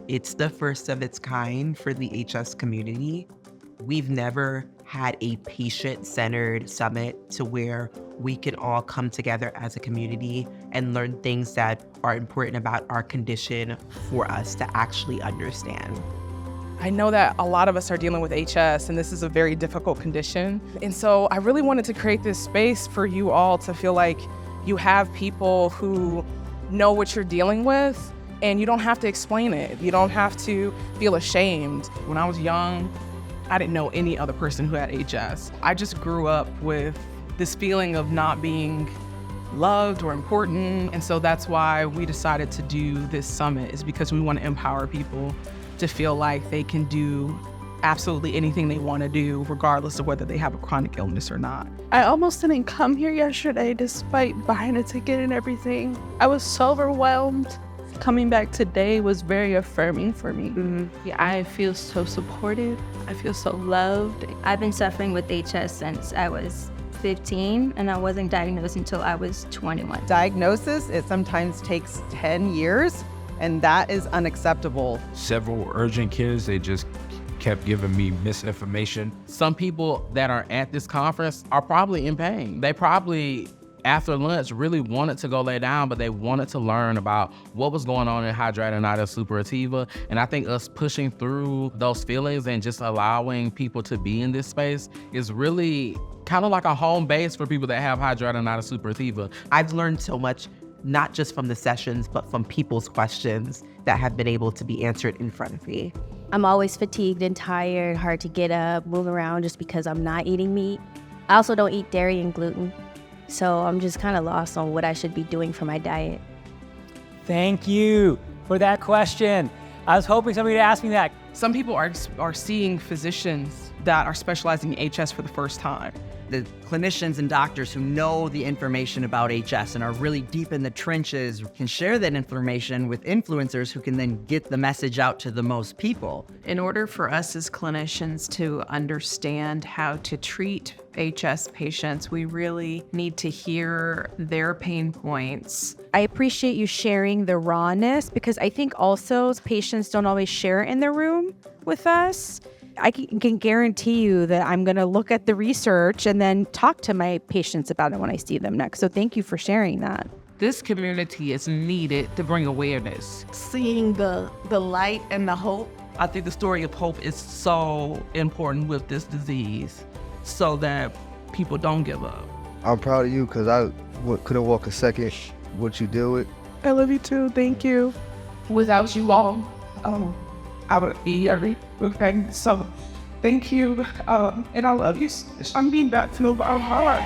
It's the first of its kind for the HS community. We've never had a patient-centered summit to where we can all come together as a community and learn things that are important about our condition for us to actually understand. I know that a lot of us are dealing with HS, and this is a very difficult condition. And so I really wanted to create this space for you all to feel like you have people who know what you're dealing with, and you don't have to explain it. You don't have to feel ashamed. When I was young, I didn't know any other person who had HS. I just grew up with this feeling of not being loved or important. And so that's why we decided to do this summit, is because we want to empower people to feel like they can do absolutely anything they want to do, regardless of whether they have a chronic illness or not. I almost didn't come here yesterday despite buying a ticket and everything. I was so overwhelmed. Coming back today was very affirming for me. Yeah, I feel so supported. I feel so loved. I've been suffering with HS since I was 15, and I wasn't diagnosed until I was 21. Diagnosis, it sometimes takes 10 years, and that is unacceptable. Several urgent cares, they just kept giving me misinformation. Some people that are at this conference are probably in pain. They probably, after lunch, really wanted to go lay down, but they wanted to learn about what was going on in hidradenitis suppurativa. And I think us pushing through those feelings and just allowing people to be in this space is really kind of like a home base for people that have hidradenitis suppurativa. I've learned so much, not just from the sessions, but from people's questions that have been able to be answered in front of me. I'm always fatigued and tired, hard to get up, move around just because I'm not eating meat. I also don't eat dairy and gluten. So I'm just kind of lost on what I should be doing for my diet. Thank you for that question. I was hoping somebody would ask me that. Some people are seeing physicians that are specializing in HS for the first time. The clinicians and doctors who know the information about HS and are really deep in the trenches can share that information with influencers who can then get the message out to the most people. In order for us as clinicians to understand how to treat HS patients, we really need to hear their pain points. I appreciate you sharing the rawness, because I think also patients don't always share it in the room with us. I can guarantee you that I'm going to look at the research and then talk to my patients about it when I see them next. So thank you for sharing that. This community is needed to bring awareness. Seeing the light and the hope. I think the story of hope is so important with this disease, so that people don't give up. I'm proud of you because I couldn't walk a second. What you deal with. I love you too. Thank you. Without you all, I would be everything. So thank you. And I love you. I'm being back to our heart.